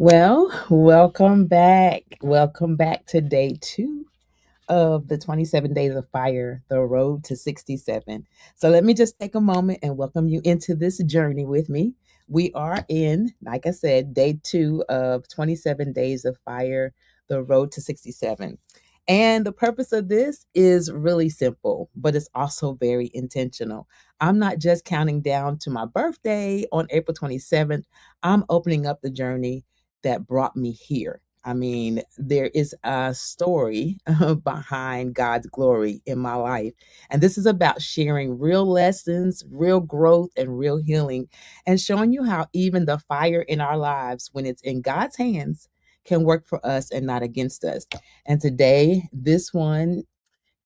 Well, welcome back. Welcome back to day two of the 27 Days of Fire, the road to 67. So let me just take a moment and welcome you into this journey with me. We are in, like I said, day two of 27 Days of Fire, the road to 67. And the purpose of this is really simple, but it's also very intentional. I'm not just counting down to my birthday on April 27th. I'm opening up the journey that brought me here. I mean, there is a story behind God's glory in my life. And this is about sharing real lessons, real growth, and real healing, and showing you how even the fire in our lives, when it's in God's hands, can work for us and not against us. And today, this one,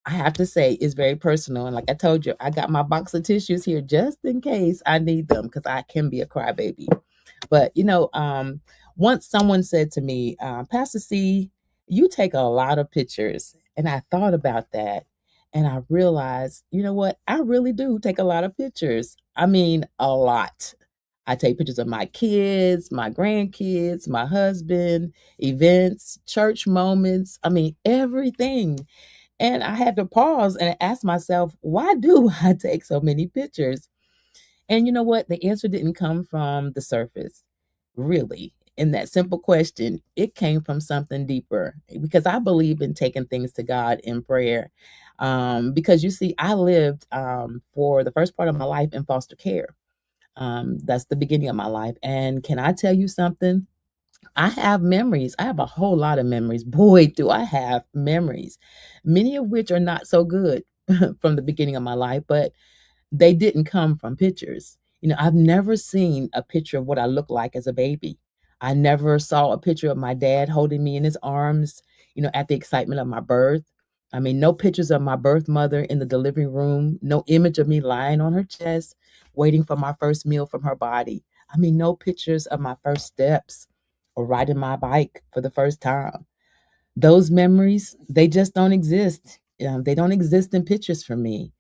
I have to say, is very personal. And like I told you, I got my box of tissues here just in case I need them because I can be a crybaby. But once someone said to me, Pastor C, you take a lot of pictures. And I thought about that. And I realized, you know what? I really do take a lot of pictures. I mean, a lot. I take pictures of my kids, my grandkids, my husband, events, church moments. I mean, everything. And I had to pause and ask myself, why do I take so many pictures? And you know what? The answer didn't come from the surface, really. In that simple question, it came from something deeper because I believe in taking things to God in prayer. Because you see, I lived for the first part of my life in foster care. That's the beginning of my life. And can I tell you something? I have memories. I have a whole lot of memories. Boy, do I have memories, many of which are not so good from the beginning of my life, but they didn't come from pictures. I've never seen a picture of what I looked like as a baby. I never saw a picture of my dad holding me in his arms, at the excitement of my birth. I mean, no pictures of my birth mother in the delivery room, no image of me lying on her chest, waiting for my first meal from her body. I mean, no pictures of my first steps or riding my bike for the first time. Those memories, they just don't exist. They don't exist in pictures for me.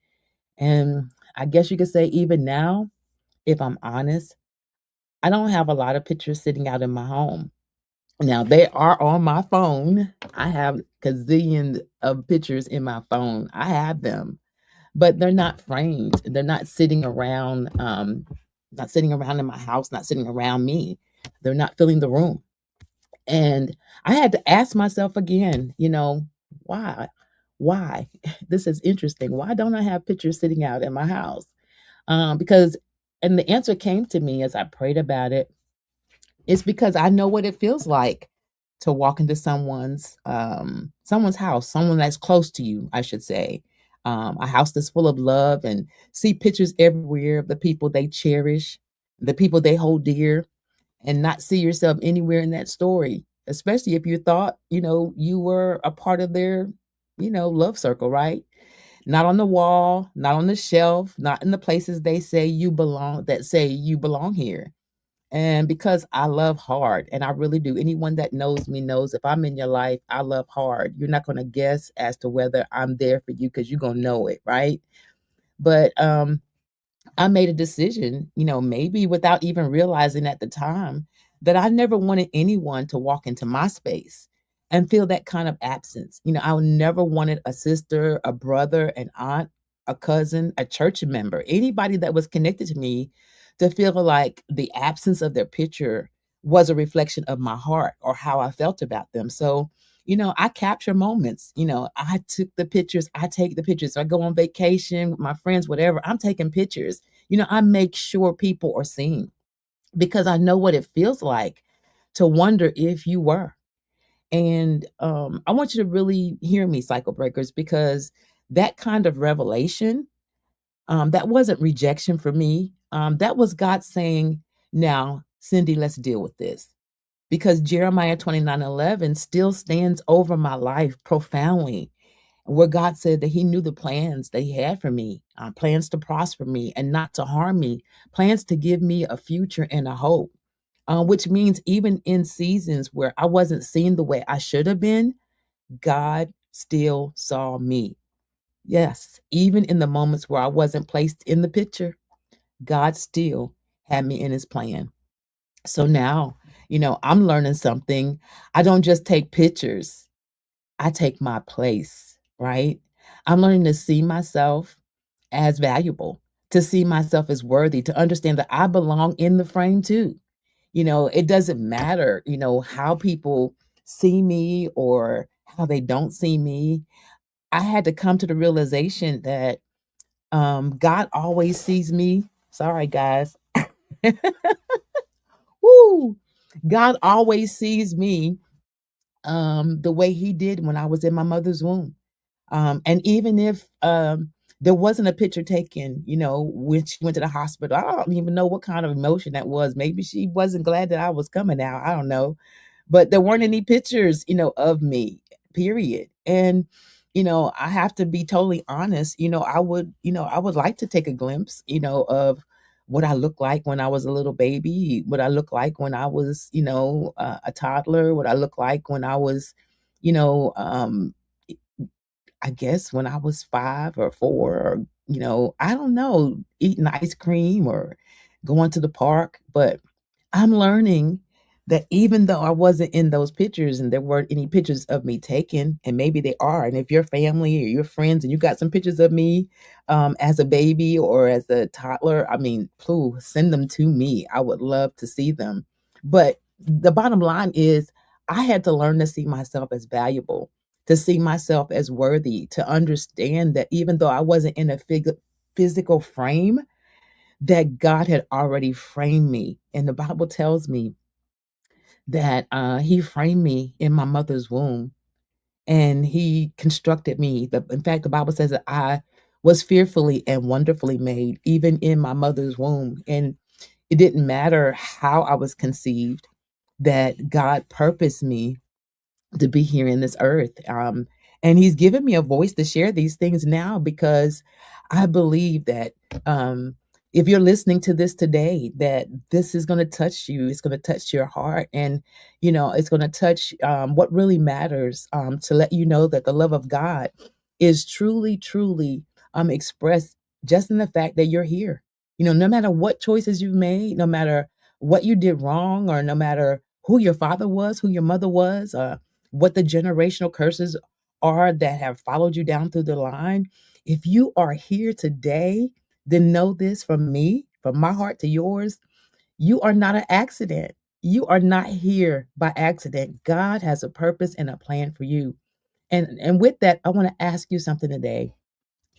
And I guess you could say even now, if I'm honest, I don't have a lot of pictures sitting out in my home. Now they are on my phone. I have gazillions of pictures in my phone. I have them, but they're not framed. They're not sitting around in my house, not sitting around me. They're not filling the room. And I had to ask myself again, why? Why? This is interesting. Why don't I have pictures sitting out in my house? Because and the answer came to me as I prayed about it. It's because I know what it feels like to walk into someone's house, someone that's close to you, I should say. A house that's full of love and see pictures everywhere of the people they cherish, the people they hold dear, and not see yourself anywhere in that story, especially if you thought, you were a part of their, love circle, right? Not on the wall, not on the shelf, not in the places that say you belong here. And because I love hard, and I really do, anyone that knows me knows if I'm in your life, I love hard. You're not going to guess as to whether I'm there for you because you're going to know it, right? But I made a decision, maybe without even realizing at the time, that I never wanted anyone to walk into my space and feel that kind of absence. I never wanted a sister, a brother, an aunt, a cousin, a church member, anybody that was connected to me to feel like the absence of their picture was a reflection of my heart or how I felt about them. So, I capture moments. I took the pictures, I take the pictures. I go on vacation with my friends, whatever. I'm taking pictures. I make sure people are seen because I know what it feels like to wonder if you were. And I want you to really hear me, cycle breakers, because that kind of revelation, that wasn't rejection for me. That was God saying, now, Cindy, let's deal with this. Because Jeremiah 29:11 still stands over my life profoundly, where God said that He knew the plans that He had for me, plans to prosper me and not to harm me, plans to give me a future and a hope. Which means even in seasons where I wasn't seen the way I should have been, God still saw me. Yes, even in the moments where I wasn't placed in the picture, God still had me in His plan. So now, I'm learning something. I don't just take pictures, I take my place, right? I'm learning to see myself as valuable, to see myself as worthy, to understand that I belong in the frame too. It doesn't matter, how people see me or how they don't see me. I had to come to the realization that God always sees me. Sorry, guys. Woo! God always sees me the way He did when I was in my mother's womb. And even if there wasn't a picture taken, when she went to the hospital, I don't even know what kind of emotion that was. Maybe she wasn't glad that I was coming out. I don't know. But there weren't any pictures, of me, period. And, I have to be totally honest, I would like to take a glimpse, of what I looked like when I was a little baby, what I looked like when I was, a toddler, what I looked like when I was, you know, um, I guess when I was 5 or 4 or, I don't know, eating ice cream or going to the park, but I'm learning that even though I wasn't in those pictures and there weren't any pictures of me taken, and maybe they are, and if your family or your friends and you got some pictures of me, as a baby or as a toddler, I mean, please send them to me. I would love to see them. But the bottom line is I had to learn to see myself as valuable, to see myself as worthy, to understand that even though I wasn't in a physical frame, that God had already framed me. And the Bible tells me that He framed me in my mother's womb and He constructed me. In fact, the Bible says that I was fearfully and wonderfully made, even in my mother's womb. And it didn't matter how I was conceived, that God purposed me to be here in this earth. And He's given me a voice to share these things now because I believe that um, if you're listening to this today, that this is going to touch you. It's going to touch your heart, and it's going to touch what really matters. To let you know that the love of God is truly, truly expressed just in the fact that you're here. No matter what choices you've made, no matter what you did wrong, or no matter who your father was, who your mother was, what the generational curses are that have followed you down through the line. If you are here today, then know this from me, from my heart to yours. You are not an accident. You are not here by accident. God has a purpose and a plan for you. And with that, I want to ask you something today.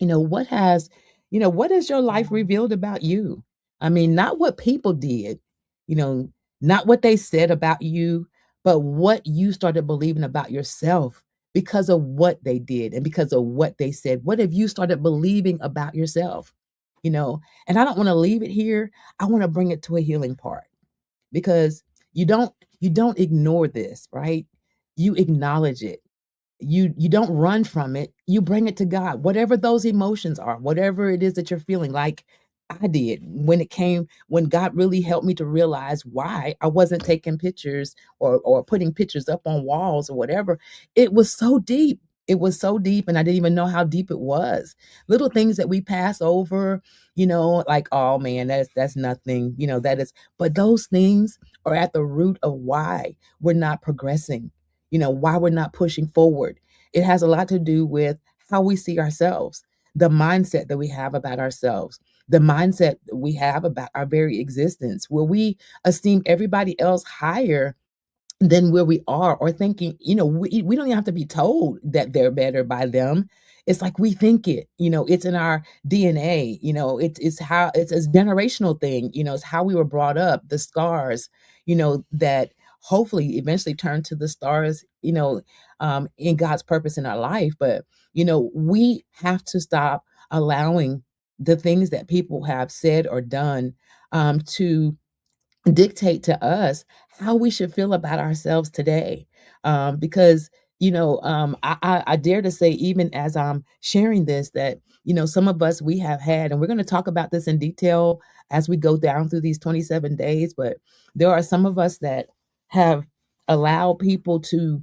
What has what has your life revealed about you? I mean, not what people did, you know, not what they said about you, but what you started believing about yourself because of what they did and because of what they said. What have you started believing about yourself? And I don't want to leave it here. I want to bring it to a healing part because you don't you don't ignore this, right? You acknowledge it. You don't run from it, you bring it to God. Whatever those emotions are, whatever it is that you're feeling, like I did when God really helped me to realize why I wasn't taking pictures or putting pictures up on walls or whatever. It was so deep. It was so deep, and I didn't even know how deep it was. Little things that we pass over, like, oh man, that's nothing, that is, but those things are at the root of why we're not progressing, why we're not pushing forward. It has a lot to do with how we see ourselves, the mindset that we have about ourselves, the mindset that we have about our very existence, where we esteem everybody else higher than where we are, or thinking, we don't even have to be told that they're better by them. It's like we think it, it's in our DNA, it's how it's a generational thing, it's how we were brought up, the scars, that hopefully eventually turn to the stars, in God's purpose in our life. But, we have to stop allowing the things that people have said or done to dictate to us how we should feel about ourselves today. Because I dare to say, even as I'm sharing this, that some of us, we have had, and we're going to talk about this in detail as we go down through these 27 days. But there are some of us that have allowed people to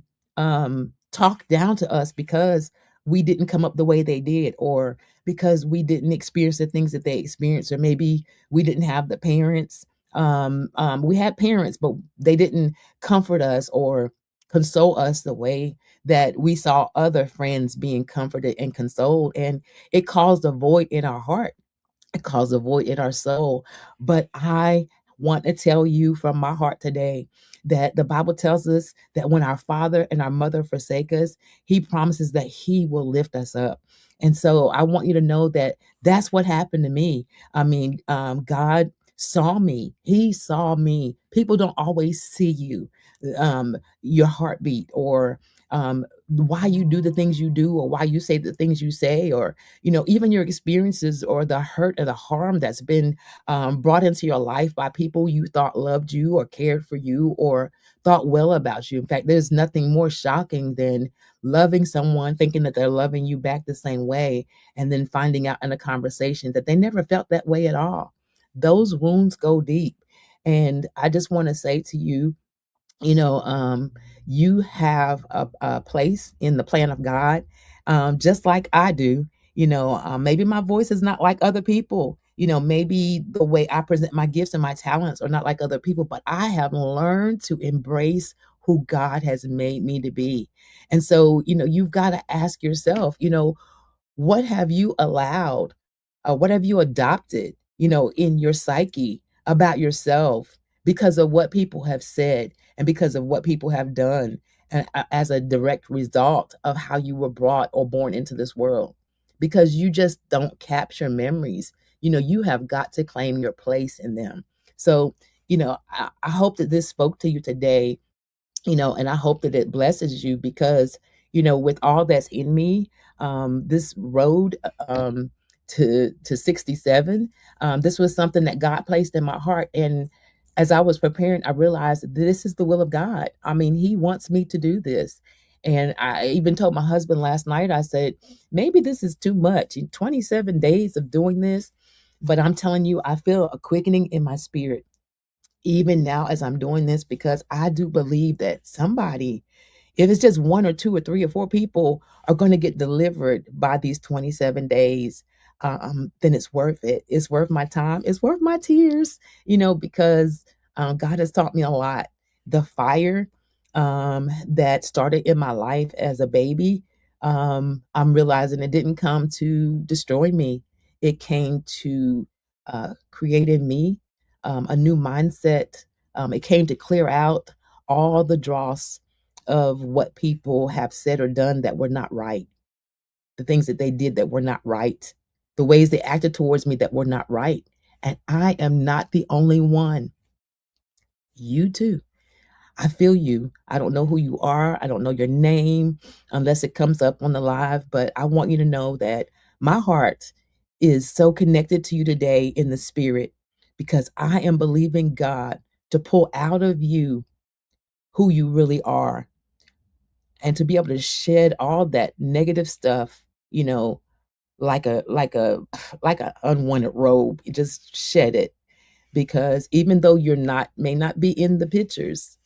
talk down to us because we didn't come up the way they did, or because we didn't experience the things that they experienced, or maybe we didn't have the parents We had parents, but they didn't comfort us or console us the way that we saw other friends being comforted and consoled. And it caused a void in our heart, it caused a void in our soul. But I want to tell you from my heart today that the Bible tells us that when our father and our mother forsake us, he promises that he will lift us up. And so I want you to know that that's what happened to me. I mean, God saw me. He saw me. People don't always see you, your heartbeat, or why you do the things you do, or why you say the things you say, or even your experiences or the hurt or the harm that's been brought into your life by people you thought loved you or cared for you or thought well about you. In fact, there's nothing more shocking than loving someone, thinking that they're loving you back the same way, and then finding out in a conversation that they never felt that way at all. Those wounds go deep. And I just want to say to you, you know, you have a place in the plan of God, just like I do. Maybe my voice is not like other people. Maybe the way I present my gifts and my talents are not like other people, but I have learned to embrace who God has made me to be. And so, you've got to ask yourself, what have you allowed? What have you adopted, in your psyche about yourself because of what people have said and because of what people have done, and as a direct result of how you were brought or born into this world? Because you just don't capture memories. You have got to claim your place in them. So, I hope that this spoke to you today, and I hope that it blesses you because, with all that's in me, this road to 67, this was something that God placed in my heart. And as I was preparing, I realized that this is the will of God. I mean, He wants me to do this. And I even told my husband last night, I said, maybe this is too much. In 27 days of doing this, but I'm telling you, I feel a quickening in my spirit even now as I'm doing this, because I do believe that somebody, if it's just one or two or three or four people, are going to get delivered by these 27 days, then it's worth it. It's worth my time. It's worth my tears, because God has taught me a lot. The fire that started in my life as a baby, I'm realizing it didn't come to destroy me. It came to create in me a new mindset. It came to clear out all the dross of what people have said or done that were not right, the things that they did that were not right, the ways they acted towards me that were not right. And I am not the only one. You too. I feel you. I don't know who you are. I don't know your name unless it comes up on the live, but I want you to know that my heart is so connected to you today in the spirit, because I am believing God to pull out of you who you really are, and to be able to shed all that negative stuff, like a like a unwanted robe. You just shed it, because even though you're not may not be in the pictures,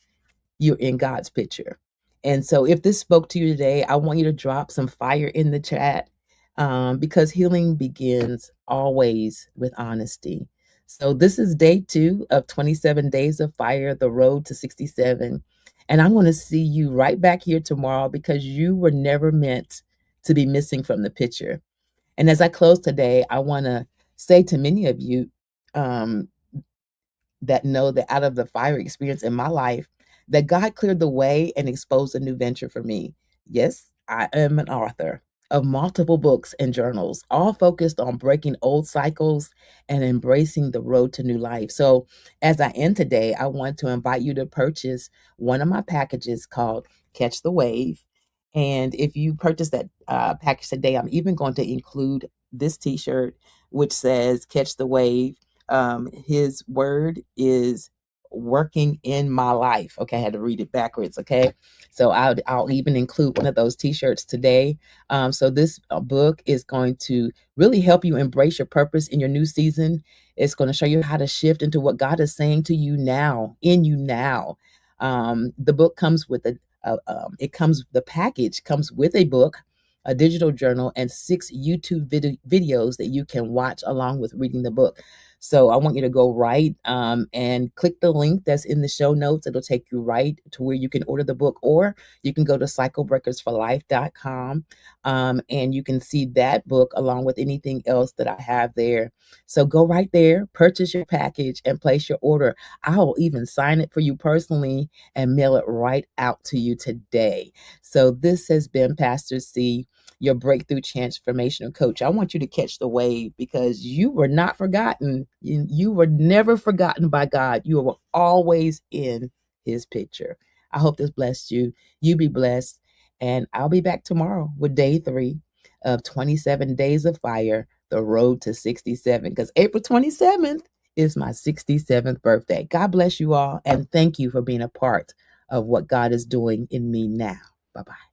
you're in God's picture. And so if this spoke to you today, I want you to drop some fire in the chat, because healing begins always with honesty. So this is day 2 of 27 Days of Fire, the road to 67. And I'm going to see you right back here tomorrow, because you were never meant to be missing from the picture. And as I close today, I want to say to many of you, um, that know that out of the fire experience in my life, that God cleared the way and exposed a new venture for me. Yes, I am an author of multiple books and journals, all focused on breaking old cycles and embracing the road to new life. So, as I end today, I want to invite you to purchase one of my packages called Catch the Wave. And if you purchase that package today, I'm even going to include this t shirt, which says Catch the Wave. His word is working in my life. Okay, I had to read it backwards. Okay, so I'll even include one of those T-shirts today. So this book is going to really help you embrace your purpose in your new season. It's going to show you how to shift into what God is saying to you now, in you now. The book comes with the package comes with a book, a digital journal, and 6 YouTube videos that you can watch along with reading the book. So I want you to go right and click the link that's in the show notes. It'll take you right to where you can order the book, or you can go to cyclebreakersforlife.com and you can see that book along with anything else that I have there. So go right there, purchase your package, and place your order. I will even sign it for you personally and mail it right out to you today. So this has been Pastor C, your breakthrough transformational coach. I want you to catch the wave because you were not forgotten. You were never forgotten by God. You were always in his picture. I hope this blessed you. You be blessed. And I'll be back tomorrow with day 3 of 27 Days of Fire, the road to 67, because April 27th is my 67th birthday. God bless you all. And thank you for being a part of what God is doing in me now. Bye-bye.